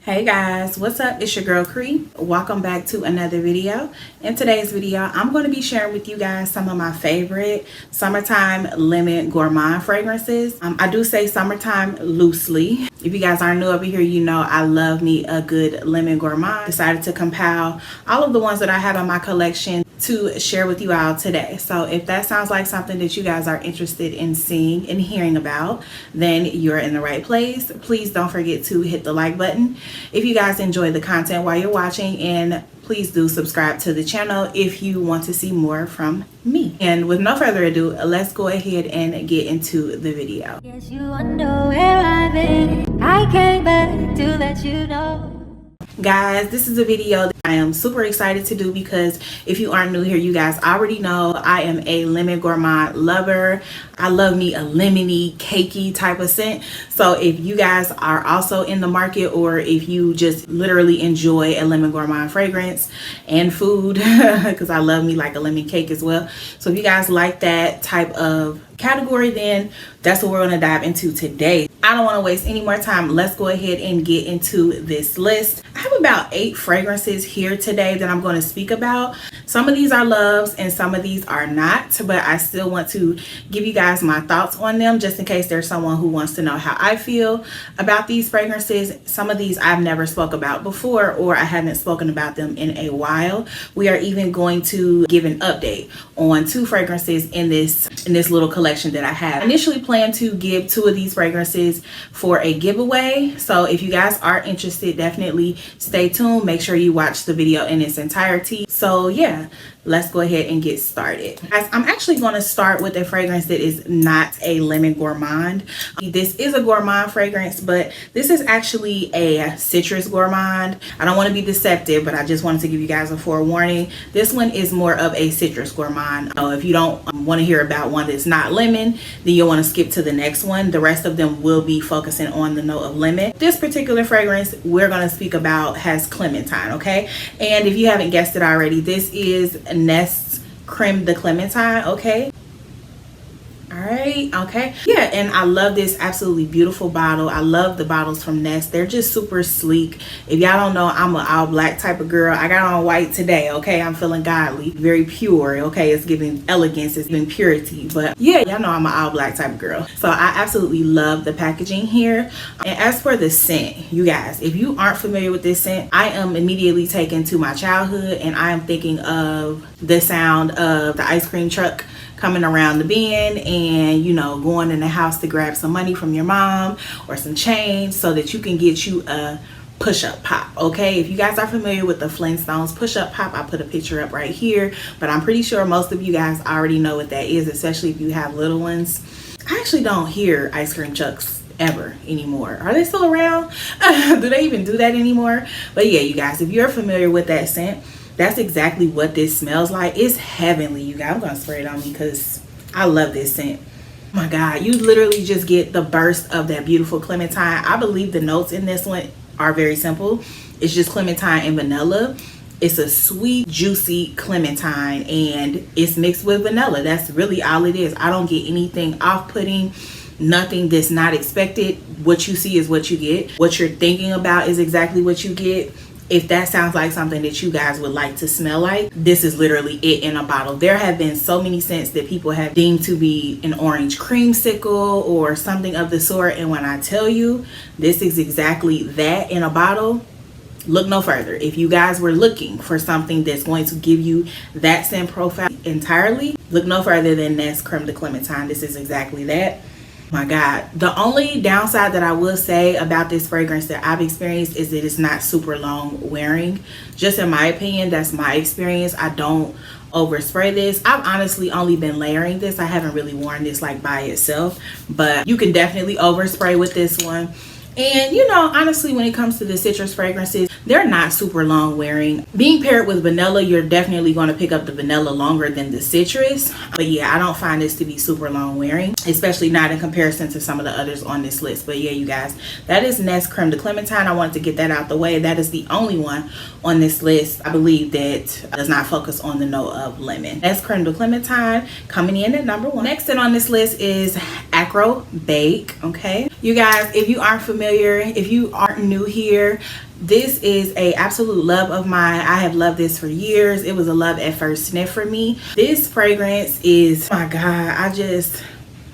Hey guys, what's up? It's your girl Cree. Welcome back to another video. In today's video, I'm going to be sharing with you guys some of my favorite summertime lemon gourmand fragrances. I do say summertime loosely. If you guys aren't new over here, you know I love me a good lemon gourmand. Decided to compile all of the ones that I have in my collection to share with you all today. So if that sounds like something that you guys are interested in seeing and hearing about, then you're in the right place. Please don't forget to hit the like button if you guys enjoy the content while you're watching, and please do subscribe to the channel if you want to see more from me. And with no further ado, let's go ahead and get into the video. Yes, you wonder where I've been. I came back to let you know. Guys, this is a video that I am super excited to do because if you aren't new here, you guys already know I am a lemon gourmand lover. I love me a lemony, cakey type of scent. So if you guys are also in the market, or if you just literally enjoy a lemon gourmand fragrance and food, because I love me like a lemon cake as well. So if you guys like that type of category, then that's what we're going to dive into today. I don't want to waste any more time. Let's go ahead and get into this list. I have about 8 fragrances here today that I'm going to speak about. Some of these are loves and some of these are not, but I still want to give you guys my thoughts on them just in case there's someone who wants to know how I feel about these fragrances. Some of these I've never spoke about before, or I haven't spoken about them in a while. We are even going to give an update on 2 fragrances in this little collection that I have. I initially planned to give 2 of these fragrances for a giveaway. So if you guys are interested, definitely stay tuned. Make sure you watch the video in its entirety. So yeah, let's go ahead and get started. Guys, I'm actually going to start with a fragrance that is not a lemon gourmand. This is a gourmand fragrance, but this is actually a citrus gourmand. I don't want to be deceptive, but I just wanted to give you guys a forewarning. This one is more of a citrus gourmand. If you don't want to hear about one that's not lemon, then you'll want to skip to the next one. The rest of them will be focusing on the note of lemon. This particular fragrance we're going to speak about has Clementine, okay? And if you haven't guessed it already, this is Nest's Creme de Clementine, okay? Alright, okay. Yeah, and I love this absolutely beautiful bottle. I love the bottles from Nest. They're just super sleek. If y'all don't know, I'm an all black type of girl. I got on white today, okay? I'm feeling godly, very pure, okay? It's giving elegance, it's giving purity. But yeah, y'all know I'm an all black type of girl. So I absolutely love the packaging here. And as for the scent, you guys, if you aren't familiar with this scent, I am immediately taken to my childhood, and I am thinking of the sound of the ice cream truck coming around the bend, and you know, going in the house to grab some money from your mom or some change so that you can get you a push-up pop. Okay, if you guys are familiar with the Flintstones push-up pop, I put a picture up right here, but I'm pretty sure most of you guys already know what that is, especially if you have little ones. I actually don't hear ice cream trucks ever anymore. Are they still around? Do they even do that anymore? But yeah, you guys, if you're familiar with that scent, that's exactly what this smells like. It's heavenly, you guys. I'm gonna spray it on me because I love this scent. Oh my God, you literally just get the burst of that beautiful clementine. I believe the notes in this one are very simple. It's just clementine and vanilla. It's a sweet, juicy clementine, and it's mixed with vanilla. That's really all it is. I don't get anything off-putting, nothing that's not expected. What you see is what you get. What you're thinking about is exactly what you get. If that sounds like something that you guys would like to smell like, this is literally it in a bottle. There have been so many scents that people have deemed to be an orange creamsicle or something of the sort, and when I tell you this is exactly that in a bottle, look no further. If you guys were looking for something that's going to give you that scent profile entirely, look no further than Nest Creme de Clementine. This is exactly that. My God, the only downside that I will say about this fragrance that I've experienced is that it's not super long wearing. Just in my opinion, that's my experience. I don't overspray this. I've honestly only been layering this. I haven't really worn this like by itself, but you can definitely overspray with this one. And you know, honestly, when it comes to the citrus fragrances, they're not super long wearing. Being paired with vanilla, you're definitely going to pick up the vanilla longer than the citrus. But yeah, I don't find this to be super long wearing, especially not in comparison to some of the others on this list. But yeah, you guys, that is Nest Creme de Clementine. I wanted to get that out the way. That is the only one on this list, I believe, that does not focus on the note of lemon. Nest Creme de Clementine coming in at number 1. Next in on this list is Acro Bake. Okay, you guys, if you aren't familiar, if you aren't new here, this is a absolute love of mine. I have loved this for years. It was a love at first sniff for me. This fragrance is, oh my god, this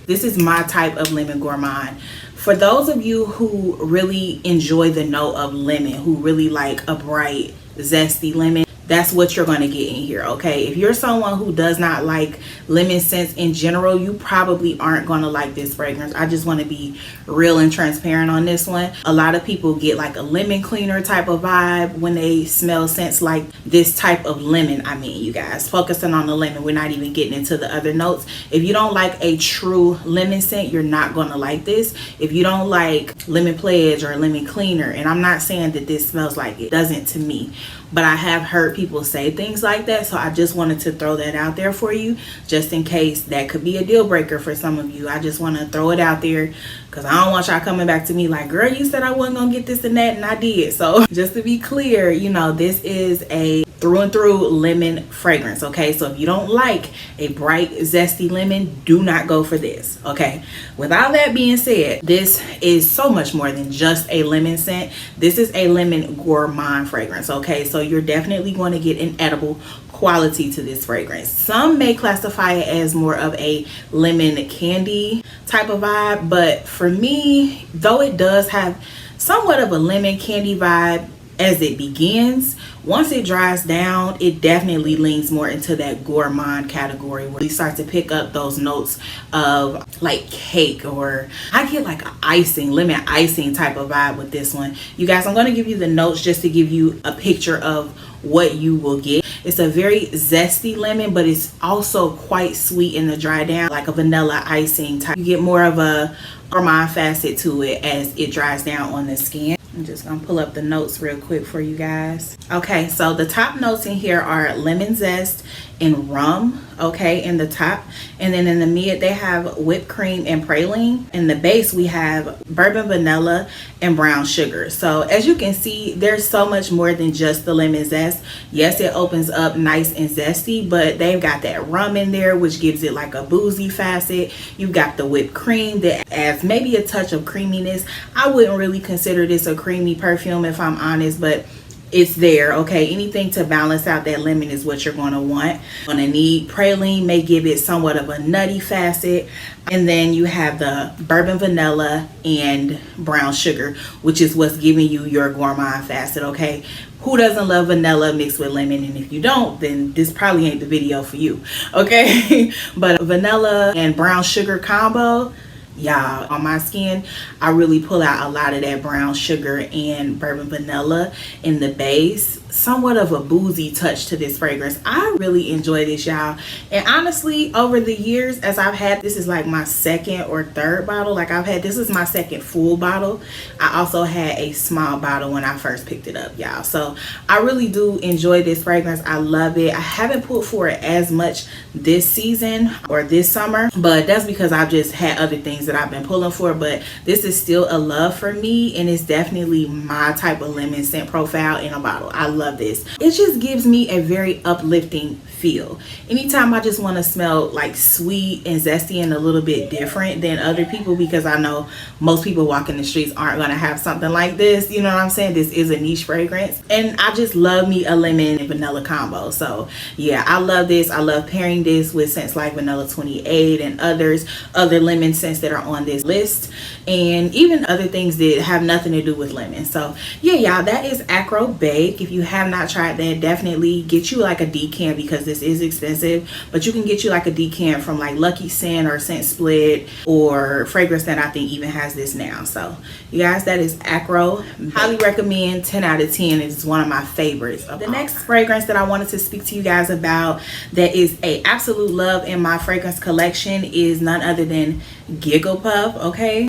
is my type of lemon gourmand. For those of you who really enjoy the note of lemon, who really like a bright, zesty lemon, that's what you're going to get in here. Okay, if you're someone who does not like lemon scents in general, you probably aren't going to like this fragrance. I just want to be real and transparent on this one. A lot of people get like a lemon cleaner type of vibe when they smell scents like this type of lemon. I mean, you guys, focusing on the lemon, we're not even getting into the other notes. If you don't like a true lemon scent, you're not going to like this. If you don't like lemon pledge or lemon cleaner, and I'm not saying that this smells like it doesn't to me, but I have heard people say things like that, so I just wanted to throw that out there for you, just in case that could be a deal breaker for some of you. I just want to throw it out there because I don't want y'all coming back to me like, girl, you said I wasn't gonna get this and that, and I did. So just to be clear, you know, this is a through and through lemon fragrance. Okay, so if you don't like a bright, zesty lemon, do not go for this. Okay, with all that being said, this is so much more than just a lemon scent. This is a lemon gourmand fragrance. Okay, so you're definitely going to get an edible quality to this fragrance. Some may classify it as more of a lemon candy type of vibe, but for me, though it does have somewhat of a lemon candy vibe as it begins, once it dries down, it definitely leans more into that gourmand category where you start to pick up those notes of like cake, or I get like icing, lemon icing type of vibe with this one. You guys, I'm going to give you the notes just to give you a picture of what you will get. It's a very zesty lemon, but it's also quite sweet in the dry down, like a vanilla icing type. You get more of a gourmand facet to it as it dries down on the skin. I'm just gonna pull up the notes real quick for you guys. Okay, so the top notes in here are lemon zest and rum, okay, in the top, and then in the mid they have whipped cream and praline. In the base we have bourbon vanilla and brown sugar. So as you can see, there's so much more than just the lemon zest. Yes, it opens up nice and zesty, but they've got that rum in there, which gives it like a boozy facet. You've got the whipped cream that adds maybe a touch of creaminess. I wouldn't really consider this a creamy perfume if I'm honest, but it's there. Okay, anything to balance out that lemon is what you're going to want. Going to need praline, may give it somewhat of a nutty facet, and then you have the bourbon vanilla and brown sugar, which is what's giving you your gourmand facet. Okay, who doesn't love vanilla mixed with lemon? And if you don't, then this probably ain't the video for you. Okay, but vanilla and brown sugar combo, y'all, on my skin, I really pull out a lot of that brown sugar and bourbon vanilla in the base. Somewhat of a boozy touch to this fragrance. I really enjoy this, y'all. And honestly, over the years, as I've had, this is like my second or third bottle. Like this is my second full bottle. I also had a small bottle when I first picked it up, y'all. So I really do enjoy this fragrance. I love it. I haven't pulled for it as much this season or this summer, but that's because I've just had other things that I've been pulling for. But this is still a love for me, and it's definitely my type of lemon scent profile in a bottle. I love this. It just gives me a very uplifting feel. Anytime I just want to smell like sweet and zesty and a little bit different than other people, because I know most people walking the streets aren't going to have something like this, you know what I'm saying? This is a niche fragrance, and I just love me a lemon and vanilla combo. So yeah, I love this. I love pairing this with scents like Vanilla 28 and other lemon scents that are on this list, and even other things that have nothing to do with lemon. So yeah, y'all, that is Acro Bake. If you have not tried that, definitely get you like a decant, because this is expensive, but you can get you like a decant from like Lucky Scent or Scent Split or Fragrance That I think even has this now. So you guys, that is Acro. Highly recommend, 10 out of 10. It's one of my favorites. The next fragrance that I wanted to speak to you guys about that is a absolute love in my fragrance collection is none other than Gigglepuff. Okay,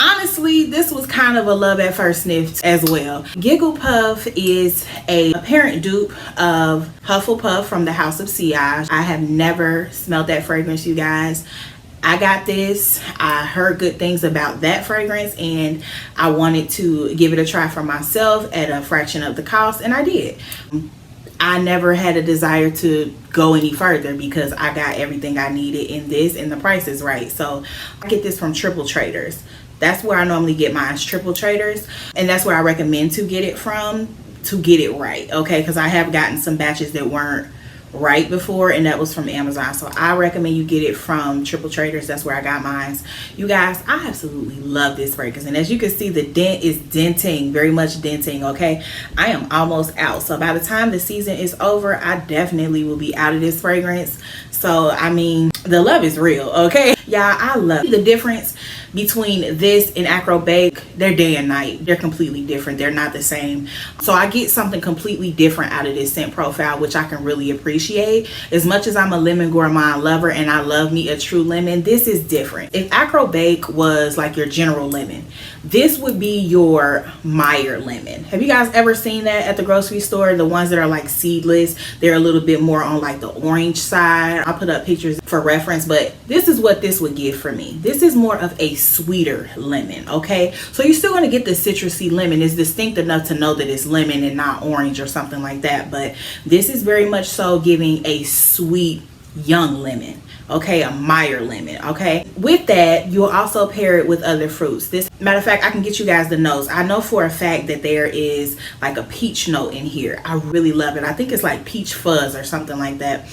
honestly, this was kind of a love at first sniff as well. Gigglepuff is a apparent dupe of Hufflepuff from the House of Sillage. I have never smelled that fragrance, you guys. I got this, I heard good things about that fragrance, and I wanted to give it a try for myself at a fraction of the cost, and I did. I never had a desire to go any further because I got everything I needed in this, and the price is right. So I get this from Triple Traders. That's where I normally get mine, Triple Traders, and that's where I recommend to get it from to get it right, okay? Because I have gotten some batches that weren't right before, and that was from Amazon. So I recommend you get it from Triple Traders. That's where I got mine. You guys, I absolutely love this fragrance, and as you can see, the dent is denting, very much denting, okay? I am almost out, so by the time the season is over, I definitely will be out of this fragrance. So I mean, the love is real, okay? Y'all, I love the difference between this and Acro Bake. They're day and night. They're completely different. They're not the same. So I get something completely different out of this scent profile, which I can really appreciate. As much as I'm a lemon gourmand lover and I love me a true lemon, this is different. If Acro Bake was like your general lemon, this would be your Meyer lemon. Have you guys ever seen that at the grocery store? The ones that are like seedless, they're a little bit more on like the orange side. I'll put up pictures for reference, but this is what this would give for me. This is more of a sweeter lemon, okay? So you're still going to get the citrusy lemon. It's distinct enough to know that it's lemon and not orange or something like that, but this is very much so giving a sweet young lemon, okay? A Meyer lemon, okay? With that, you'll also pair it with other fruits. This, matter of fact, I can get you guys the notes. I know for a fact that there is like a peach note in here. I really love it. I think it's like peach fuzz or something like that.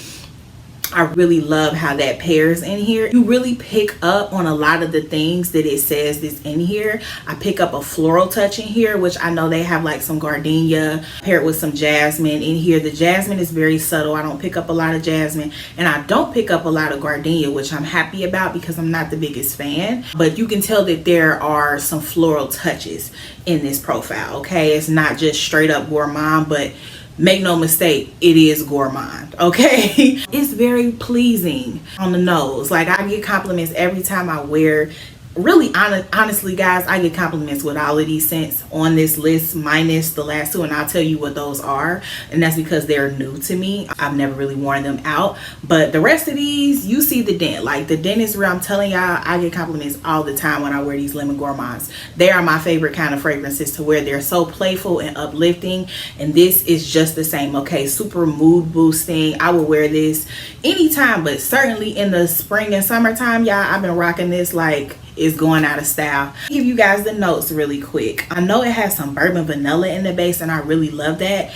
I really love how that pairs in here. You really pick up on a lot of the things that it says is in here. I pick up a floral touch in here, which I know they have like some gardenia paired with some jasmine in here. The jasmine is very subtle. I don't pick up a lot of jasmine, and I don't pick up a lot of gardenia, which I'm happy about because I'm not the biggest fan. But you can tell that there are some floral touches in this profile, okay? It's not just straight up gourmand, but make no mistake, it is gourmand, okay? It's very pleasing on the nose. Like, I get compliments every time I wear. Really, honestly, guys, I get compliments with all of these scents on this list, minus the last two, and I'll tell you what those are. And that's because they're new to me. I've never really worn them out. But the rest of these, you see the dent. Like, the dent is real. I'm telling y'all, I get compliments all the time when I wear these lemon gourmands. They are my favorite kind of fragrances to wear. They're so playful and uplifting. And this is just the same, okay? Super mood boosting. I will wear this anytime, but certainly in the spring and summertime, y'all, I've been rocking this like is going out of style. I'll give you guys the notes really quick. I know it has some bourbon vanilla in the base, and I really love that.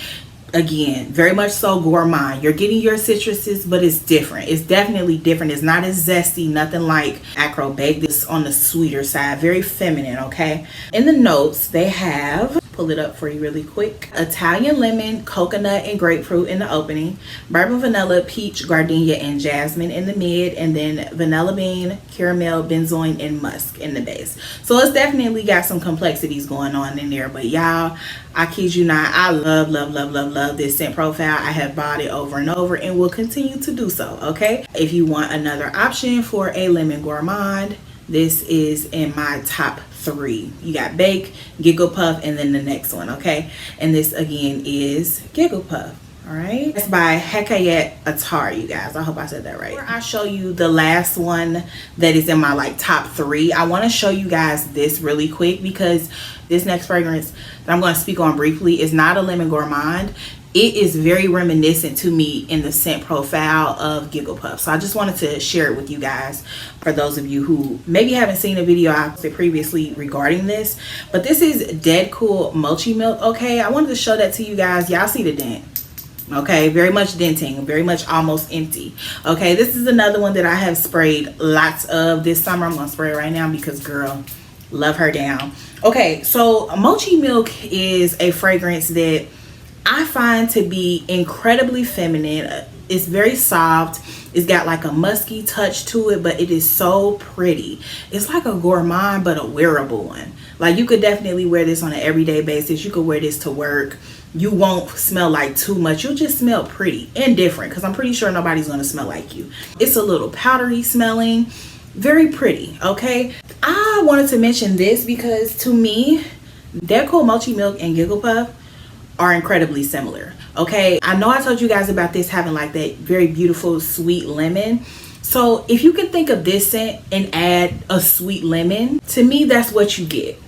Again, very much so gourmand. You're getting your citruses, but it's different. It's definitely different. It's not as zesty, nothing like Acro Bake. This is on the sweeter side, very feminine, okay? In the notes, they have, pull it up for you really quick, Italian lemon, coconut, and grapefruit in the opening, bourbon vanilla, peach, gardenia, and jasmine in the mid, and then vanilla bean, caramel, benzoin, and musk in the base. So it's definitely got some complexities going on in there, but y'all, I kid you not, I love this scent profile. I have bought it over and over and will continue to do so, okay? If you want another option for a lemon gourmand, this is in my top 3. You got Bake, Gigglepuff, and then the next one, okay? And this again is Gigglepuff. All right, it's by Hekayet Attar, you guys. I hope I said that right. Before I show you the last one that is in my like top 3, I want to show you guys this really quick because this next fragrance that I'm going to speak on briefly is not a lemon gourmand. It is very reminiscent to me in the scent profile of Gigglepuff. So I just wanted to share it with you guys for those of you who maybe haven't seen a video I posted previously regarding this. But this is Dead Cool Mochi Milk, okay? I wanted to show that to you guys. Y'all see the dent. Okay, very much denting, very much almost empty. Okay, this is another one that I have sprayed lots of this summer. I'm gonna spray it right now because girl, love her down. Okay, so Mochi Milk is a fragrance that I find to be incredibly feminine. It's very soft. It's got like a musky touch to it, but it is so pretty. It's like a gourmand, but a wearable one. Like, you could definitely wear this on an everyday basis. You could wear this to work. You won't smell like too much. You'll just smell pretty and different because I'm pretty sure nobody's going to smell like you. It's a little powdery smelling, very pretty, okay? I wanted to mention this because to me, Dead Cool Mochi Milk and Gigglepuff are incredibly similar, okay? I know I told you guys about this having like that very beautiful sweet lemon. So if you can think of this scent and add a sweet lemon, to me, that's what you get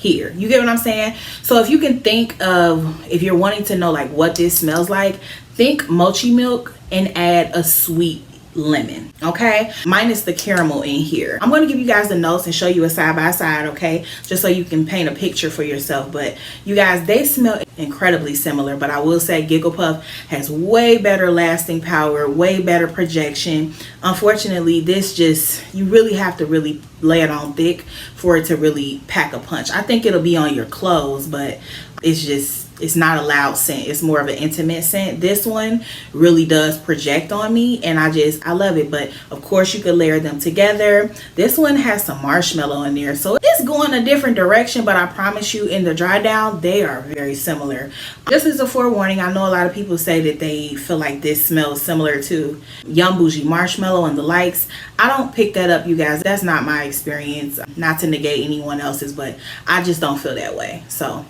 here. You get what I'm saying? So if you can think of, if you're wanting to know like what this smells like, think mochi milk and add a sweet lemon, okay, minus the caramel in here. I'm going to give you guys the notes and show you a side by side, okay, just so you can paint a picture for yourself. But you guys, they smell incredibly similar, but I will say Gigglepuff has way better lasting power, way better projection. Unfortunately, this just, you really have to really lay it on thick for it to really pack a punch. I think it'll be on your clothes, but it's just, it's not a loud scent. It's more of an intimate scent. This one really does project on me, and I love it. But of course you could layer them together. This one has some marshmallow in there, so it's going a different direction, but I promise you in the dry down they are very similar. Just as a forewarning, I know a lot of people say that they feel like this smells similar to Young Bougie marshmallow and the likes. I don't pick that up, you guys. That's not my experience. Not to negate anyone else's, but I just don't feel that way. So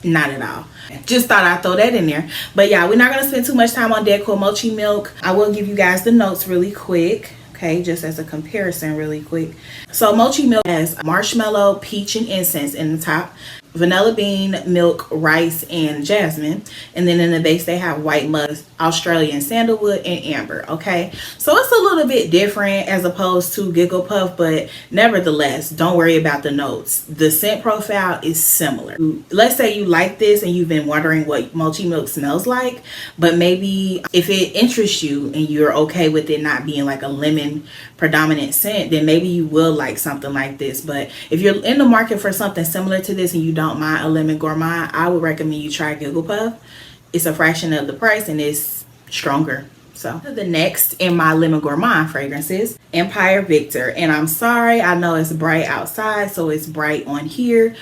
not at all. Just thought I'd throw that in there. But yeah, we're not going to spend too much time on Dead Mochi milk. I will give you guys the notes really quick, okay, just as a comparison really quick. So mochi milk has marshmallow, peach, and incense in the top, vanilla bean, milk, rice, and jasmine, and then in the base they have white musk, Australian sandalwood, and amber. Okay, so it's a little bit different as opposed to Gigglepuff, but nevertheless, don't worry about the notes. The scent profile is similar. Let's say you like this and you've been wondering what mochi milk smells like, but maybe if it interests you and you're okay with it not being like a lemon predominant scent, then maybe you will like something like this. But if you're in the market for something similar to this and you don't mind a lemon gourmand, I would recommend you try Gigglepuff. It's a fraction of the price and it's stronger. So the next in my lemon gourmand fragrances, Empire Victor. And I'm sorry, I know it's bright outside, so it's bright on here.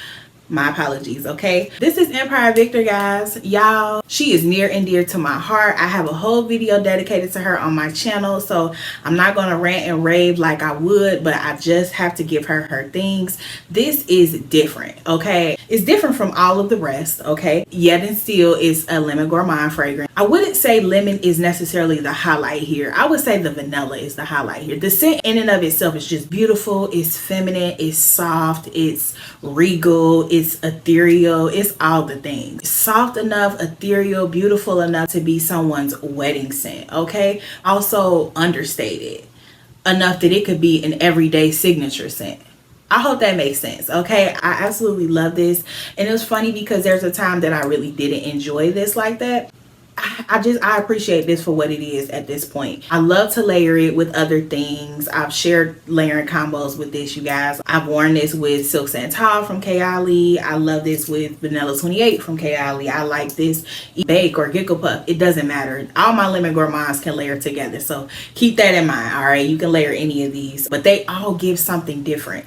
My apologies, okay? This is Empire Victor, guys. Y'all, she is near and dear to my heart. I have a whole video dedicated to her on my channel, so I'm not gonna rant and rave like I would, but I just have to give her things. This is different, okay? It's different from all of the rest, okay? Yet and still it's a lemon gourmand fragrance. I wouldn't say lemon is necessarily the highlight here. I would say the vanilla is the highlight here. The scent in and of itself is just beautiful. It's feminine, it's soft, it's regal, it's ethereal, it's all the things. It's soft enough, ethereal, beautiful enough to be someone's wedding scent, okay? Also understated enough that it could be an everyday signature scent. I hope that makes sense, okay? I absolutely love this. And it was funny because there's a time that I really didn't enjoy this like that. I appreciate this for what it is at this point. I love to layer it with other things. I've shared layering combos with this, you guys. I've worn this with Silk Santal from Kayali. I love this with Vanilla 28 from Kayali. I like this Bake or Gigglepuff. It doesn't matter. All my lemon gourmands can layer together. So keep that in mind, all right? You can layer any of these, but they all give something different.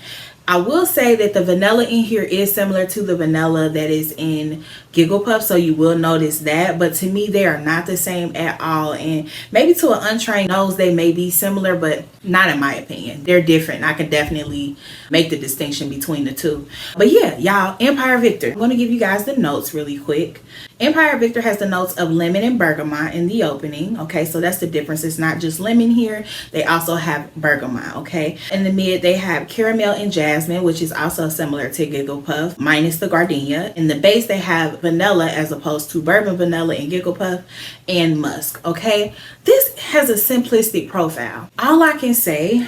I will say that the vanilla in here is similar to the vanilla that is in Gigglepuff, so you will notice that, but to me they are not the same at all, and maybe to an untrained nose they may be similar, but not in my opinion. They're different. I can definitely make the distinction between the two. But yeah, y'all, Empire Victor. I'm going to give you guys the notes really quick. Empire Victor has the notes of lemon and bergamot in the opening. Okay, so that's the difference. It's not just lemon here. They also have bergamot, okay? In the mid, they have caramel and jasmine, which is also similar to Gigglepuff, minus the gardenia. In the base, they have vanilla as opposed to bourbon vanilla in Gigglepuff and musk, okay? This has a simplistic profile. All I can say,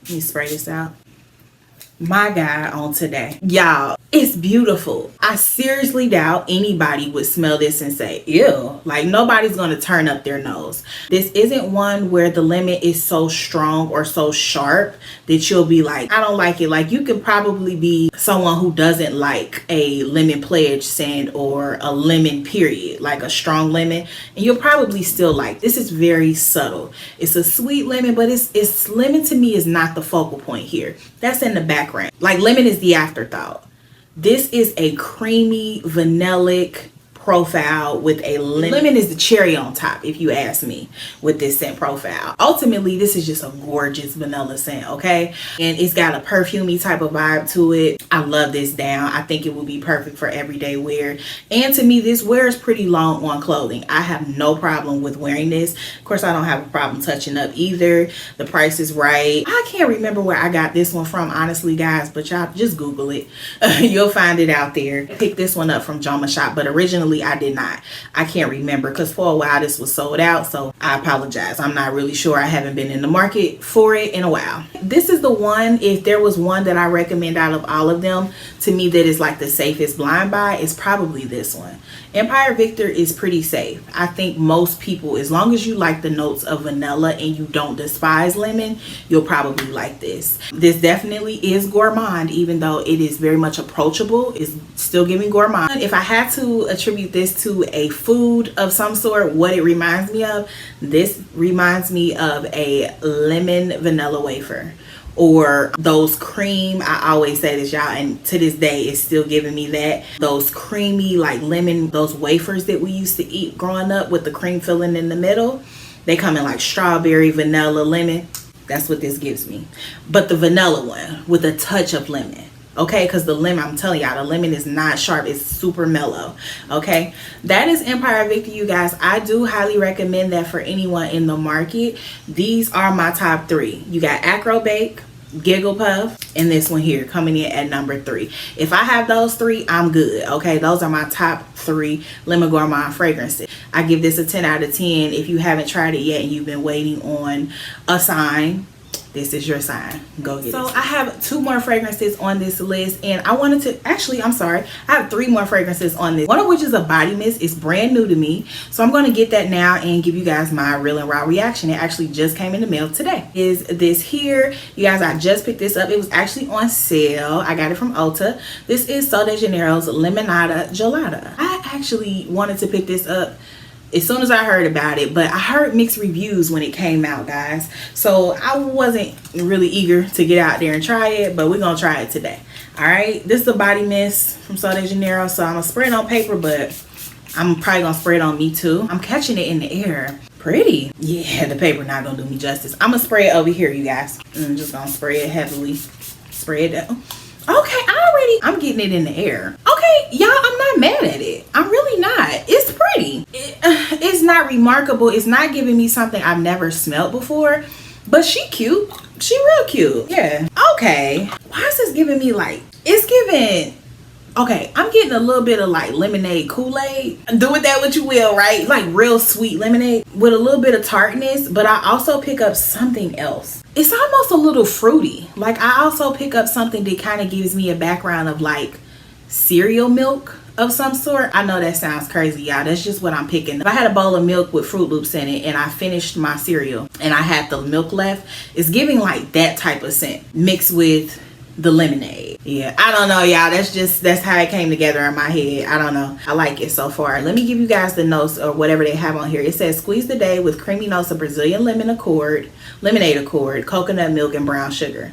let me spray this out. My God on today. Y'all, it's beautiful. I seriously doubt anybody would smell this and say, ew. Like, nobody's going to turn up their nose. This isn't one where the lemon is so strong or so sharp that you'll be like, I don't like it. Like, you could probably be someone who doesn't like a lemon pledge scent or a lemon period, like a strong lemon, and you'll probably still like. This is very subtle. It's a sweet lemon, but it's lemon to me is not the focal point here. That's in the background. Like, lemon is the afterthought. This is a creamy, vanillic, profile with a lemon. Lemon is the cherry on top, if you ask me, with this scent profile. Ultimately, this is just a gorgeous vanilla scent, okay? And it's got a perfumey type of vibe to it. I love this down. I think it will be perfect for everyday wear. And to me, this wears pretty long on clothing. I have no problem with wearing this. Of course, I don't have a problem touching up either. The price is right. I can't remember where I got this one from, honestly, guys, but y'all just Google it. You'll find it out there. I picked this one up from Joma Shop, but originally I did not. I can't remember because for a while this was sold out, so I apologize. I'm not really sure. I haven't been in the market for it in a while. This is the one, if there was one that I recommend out of all of them, to me that is like the safest blind buy, is probably this one. Empire Victor is pretty safe. I think most people, as long as you like the notes of vanilla and you don't despise lemon, you'll probably like this. This definitely is gourmand, even though it is very much approachable. It's still giving gourmand. If I had to attribute this to a food of some sort, what it reminds me of, this reminds me of a lemon vanilla wafer. Or those cream, I always say this, y'all, and to this day it's still giving me that. Those creamy like lemon, those wafers that we used to eat growing up with the cream filling in the middle, they come in like strawberry, vanilla, lemon. That's what this gives me. But the vanilla one with a touch of lemon. Okay, because the lemon, I'm telling y'all, the lemon is not sharp. It's super mellow. Okay, that is Empire Victor, you guys. I do highly recommend that for anyone in the market. These are my top 3. You got Acro Bake, Gigglepuff, and this one here coming in at number 3. If I have those 3, I'm good. Okay, those are my top 3 Lemon Gourmand fragrances. I give this a 10 out of 10. If you haven't tried it yet and you've been waiting on a sign, this is your sign. Go get it. So I have 2 more fragrances on this list, and I wanted to, actually, I'm sorry, I have 3 more fragrances on this, one of which is a body mist. It's brand new to me, so I'm going to get that now and give you guys my real and raw reaction. It actually just came in the mail today. Is this here, you guys? I just picked this up. It was actually on sale. I got it from Ulta. This is Sol de Janeiro's Lemonada Gelada. I actually wanted to pick this up as soon as I heard about it, but I heard mixed reviews when it came out, guys, so I wasn't really eager to get out there and try it, but we're gonna try it today. All right, this is a body mist from Sol de Janeiro, so I'm gonna spray it on paper, but I'm probably gonna spray it on me too. I'm catching it in the air. Pretty. Yeah, the paper not gonna do me justice. I'm gonna spray it over here, you guys. I'm just gonna spray it heavily. Spray it down. Okay, I'm getting it in the air. Okay, y'all, I'm not mad at it. I'm really not. It's pretty. It's not remarkable. It's not giving me something I've never smelled before, but she cute. She real cute. Yeah. Okay. Why is this giving me like, it's giving, okay, I'm getting a little bit of like lemonade Kool-Aid. Do with that what you will, right? Like real sweet lemonade with a little bit of tartness, but I also pick up something else. It's almost a little fruity. Like I also pick up something that kind of gives me a background of like cereal milk of some sort. I know that sounds crazy, y'all. That's just what I'm picking. If I had a bowl of milk with Fruit Loops in it and I finished my cereal and I had the milk left, it's giving like that type of scent mixed with the lemonade. Yeah, I don't know, y'all. That's how it came together in my head. I don't know. I like it so far. Let me give you guys the notes or whatever they have on here. It says squeeze the day with creamy notes of Brazilian lemonade accord, coconut milk, and brown sugar.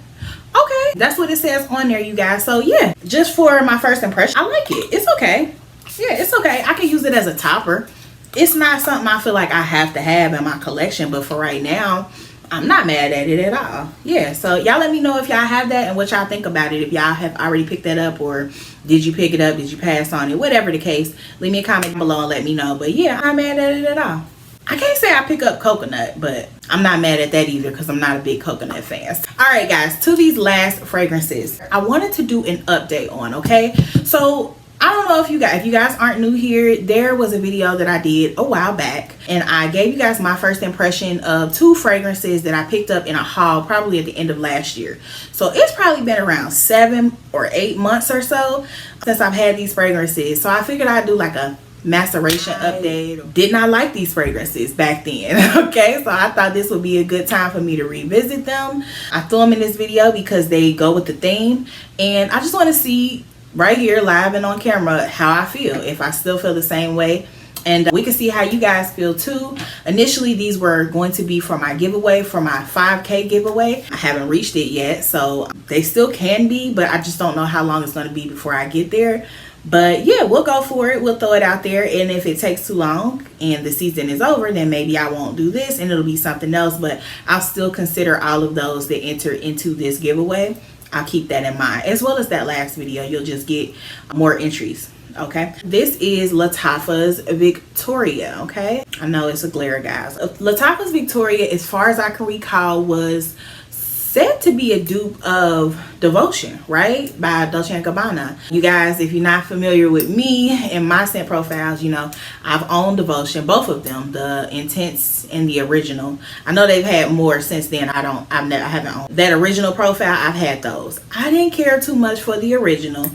Okay, that's what it says on there, you guys. So yeah, just for my first impression, I like it. It's okay. Yeah, it's okay. I can use it as a topper. It's not something I feel like I have to have in my collection, but for right now, I'm not mad at it at all. Yeah, so y'all let me know if y'all have that and what y'all think about it. If y'all have already picked that up, or did you pick it up, did you pass on it, whatever the case, leave me a comment below and let me know. But yeah, I'm not mad at it at all. I can't say I pick up coconut, but I'm not mad at that either because I'm not a big coconut fan. All right, guys, to these last fragrances, I wanted to do an update on, okay? So I don't know if you guys aren't new here, there was a video that I did a while back and I gave you guys my first impression of 2 fragrances that I picked up in a haul probably at the end of last year. So it's probably been around 7 or 8 months or so since I've had these fragrances. So I figured I'd do like a maceration update. Did not like these fragrances back then. Okay, so I thought this would be a good time for me to revisit them. I threw them in this video because they go with the theme, and I just want to see right here live and on camera how I feel, if I still feel the same way, and we can see how you guys feel too. Initially these were going to be for my giveaway, for my 5K giveaway. I haven't reached it yet, so they still can be, but I just don't know how long it's going to be before I get there. But yeah, we'll go for it. We'll throw it out there. And if it takes too long and the season is over, then maybe I won't do this and it'll be something else. But I'll still consider all of those that enter into this giveaway. I'll keep that in mind. As well as that last video, you'll just get more entries. Okay, this is Lattafa's Victoria. Okay, I know it's a glare, guys. Lattafa's Victoria, as far as I can recall, was said to be a dupe of Devotion, right, by Dolce & Gabbana. You guys, if you're not familiar with me and my scent profiles, you know I've owned Devotion, both of them, the Intense and the original. I know they've had more since then. I haven't owned that original profile. I've had those. I didn't care too much for the original,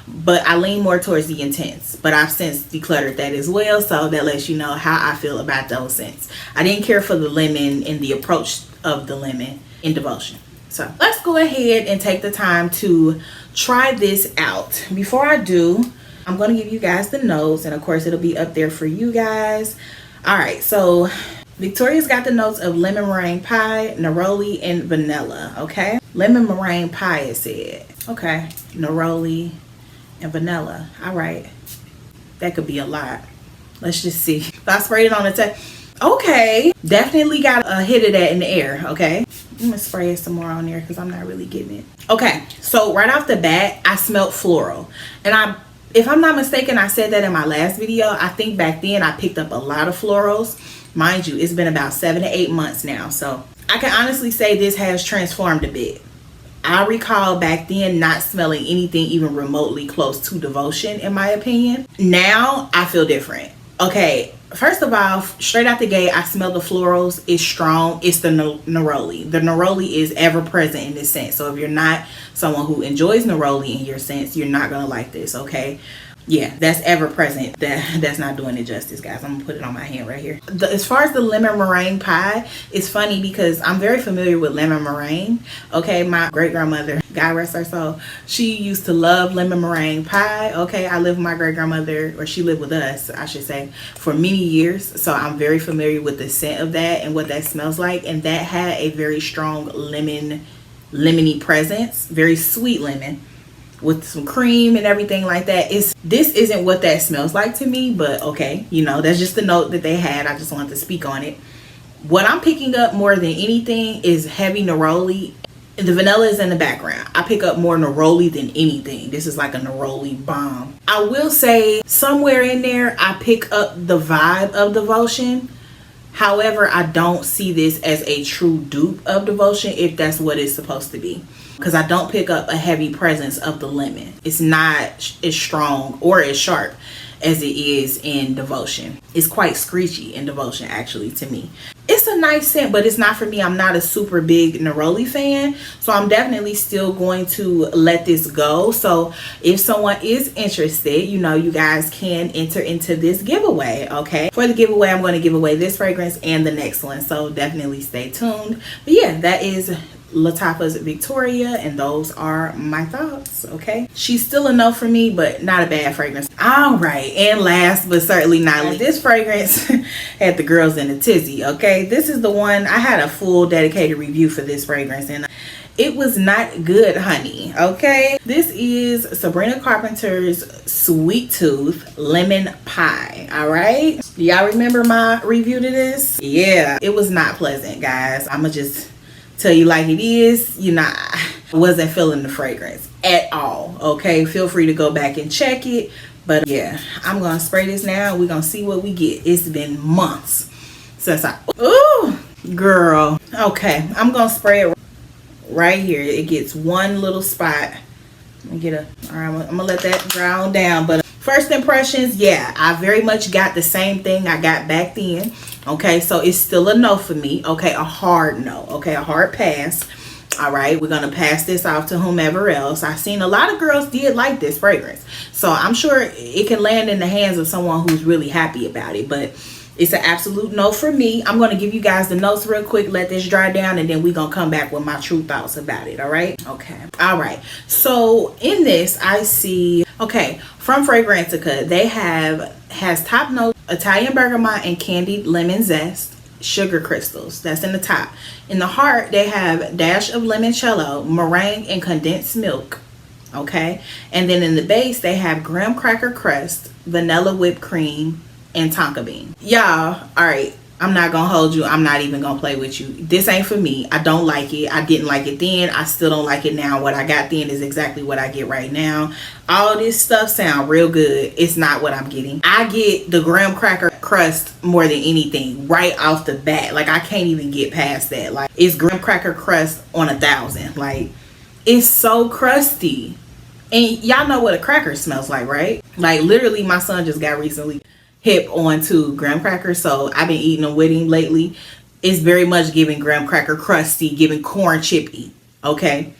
but I lean more towards the Intense. But I've since decluttered that as well, so that lets you know how I feel about those scents. I didn't care for the lemon and the approach of the lemon in Devotion. So let's go ahead and take the time to try this out. Before I do, I'm going to give you guys the notes, and of course it'll be up there for you guys. All right, so Victoria's got the notes of lemon meringue pie, neroli, and vanilla. Okay, lemon meringue pie, it said. Okay, neroli and vanilla. All right, that could be a lot. Let's just see. If I sprayed it on the tip. Okay, definitely got a hit of that in the air. Okay, I'm gonna spray it some more on there because I'm not really getting it. Okay, so right off the bat, I smelled floral. And if I'm not mistaken, I said that in my last video. I think back then I picked up a lot of florals. Mind you, it's been about 7 to 8 months now. So I can honestly say this has transformed a bit. I recall back then not smelling anything even remotely close to Devotion, in my opinion. Now I feel different. Okay, first of all, straight out the gate, I smell the florals. It's strong. It's the neroli. The neroli is ever present in this scent. So if you're not someone who enjoys neroli in your scents, you're not going to like this, okay? Yeah, that's ever present. That's not doing it justice, guys. I'm gonna put it on my hand right here. As far as the lemon meringue pie, it's funny because I'm very familiar with lemon meringue. Okay, my great grandmother, God rest her soul, she used to love lemon meringue pie. Okay, I lived with my great grandmother, or she lived with us, I should say, for many years. So I'm very familiar with the scent of that and what that smells like. And that had a very strong lemony presence, very sweet lemon, with some cream and everything like that. This isn't what that smells like to me, but okay, you know, that's just the note that they had. I just wanted to speak on it. What I'm picking up more than anything is heavy neroli. The vanilla is in the background. I pick up more neroli than anything. This is like a neroli bomb. I will say somewhere in there I pick up the vibe of Devotion. However, I don't see this as a true dupe of Devotion, if that's what it's supposed to be, because I don't pick up a heavy presence of the lemon. It's not as strong or as sharp as it is in Devotion. It's quite screechy in Devotion, actually, to me. It's a nice scent, but it's not for me. I'm not a super big neroli fan, so I'm definitely still going to let this go. So if someone is interested, you know, you guys can enter into this giveaway. Okay, for the giveaway, I'm going to give away this fragrance and the next one, so definitely stay tuned. But yeah, that is Lattafa's Victoria, and those are my thoughts. Okay, she's still a no for me, but not a bad fragrance. All right, and last but certainly not least, this fragrance had the girls in a tizzy. Okay, this is the one. I had a full dedicated review for this fragrance, and it was not good, honey. Okay, this is Sabrina Carpenter's Sweet Tooth Lemon Pie. All right, do y'all remember my review to this? Yeah, it was not pleasant, guys. I'ma just tell you like it is. You know, I wasn't feeling the fragrance at all. Okay, feel free to go back and check it. But yeah, I'm gonna spray this now. We're gonna see what we get. It's been months since ooh, girl. Okay, I'm gonna spray it right here. It gets one little spot. Let me get all right, I'm gonna let that dry on down. But first impressions, yeah, I very much got the same thing I got back then. Okay, so it's still a no for me. Okay, a hard no. Okay, a hard pass. All right, we're gonna pass this off to whomever else. I've seen a lot of girls did like this fragrance, so I'm sure it can land in the hands of someone who's really happy about it, but it's an absolute no for me. I'm gonna give you guys the notes real quick, let this dry down, and then we're gonna come back with my true thoughts about it. All right, okay. All right, so in this I see, okay, from Fragrantica, they has top note Italian bergamot and candied lemon zest, sugar crystals. That's in the top. In the heart, they have dash of limoncello, meringue, and condensed milk. Okay, and then in the base they have graham cracker crust, vanilla whipped cream, and tonka bean. Y'all, all right, I'm not gonna hold you. I'm not even gonna play with you. This ain't for me. I don't like it. I didn't like it then. I still don't like it now. What I got then is exactly what I get right now. All this stuff sound real good. It's not what I'm getting. I get the graham cracker crust more than anything right off the bat. Like, I can't even get past that. Like, it's graham cracker crust on 1,000. Like, it's so crusty. And y'all know what a cracker smells like, right? Like, literally, my son just got recently hip onto graham crackers, so I've been eating them with him lately. It's very much giving graham cracker crusty, giving corn chippy. Okay,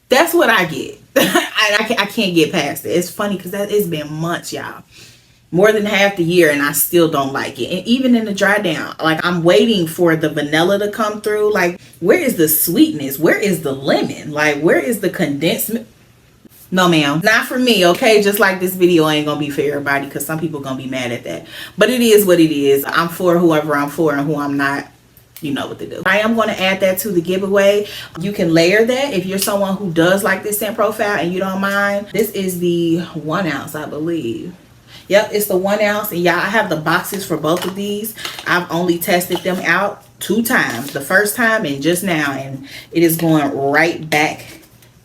that's what I get. I can't get past it. It's funny because it's been months, y'all, more than half the year, and I still don't like it. And even in the dry down, like, I'm waiting for the vanilla to come through. Like, where is the sweetness? Where is the lemon? Like, where is the condensed milk? No, ma'am, not for me. Okay, just like this video ain't gonna be for everybody, because some people gonna be mad at that, but it is what it is. I'm for whoever I'm for, and who I'm not, you know what to do. I am going to add that to the giveaway. You can layer that if you're someone who does like this scent profile and you don't mind. This is the 1 ounce, I believe. Yep, it's the 1 ounce. And y'all, I have the boxes for both of these. I've only tested them out 2 times, the first time and just now, and it is going right back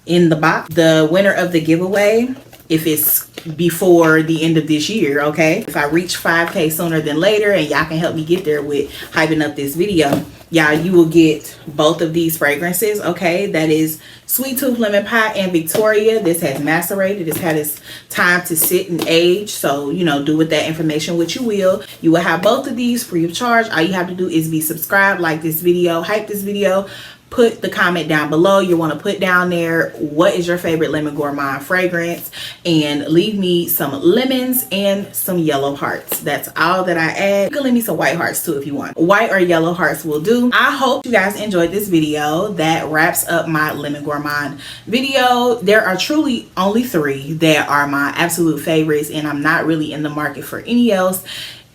in the box. The winner of the giveaway, if it's before the end of this year, okay, if I reach 5K sooner than later, and y'all can help me get there with hyping up this video, y'all, you will get both of these fragrances. Okay, that is Sweet Tooth Lemon Pie and Victoria. This has macerated. It's had its time to sit and age, so, you know, do with that information what you will. You will have both of these free of charge. All you have to do is be subscribed, like this video, hype this video, put the comment down below. You want to put down there what is your favorite Lemon Gourmand fragrance, and leave me some lemons and some yellow hearts. That's all that I add. You can leave me some white hearts too if you want. White or yellow hearts will do. I hope you guys enjoyed this video. That wraps up my Lemon Gourmand video. There are truly only 3 that are my absolute favorites, and I'm not really in the market for any else.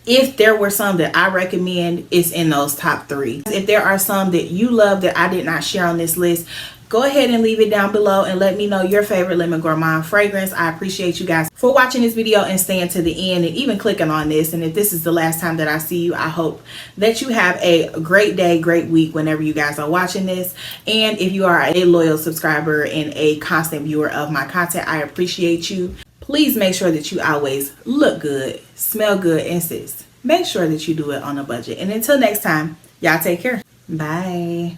If there were some that I recommend, it's in those top 3. If there are some that you love that I did not share on this list, go ahead and leave it down below and let me know your favorite Lemon Gourmand fragrance. I appreciate you guys for watching this video and staying to the end and even clicking on this. And if this is the last time that I see you, I hope that you have a great day, great week whenever you guys are watching this. And if you are a loyal subscriber and a constant viewer of my content, I appreciate you. Please make sure that you always look good, smell good, and sis, make sure that you do it on a budget. And until next time, y'all take care. Bye.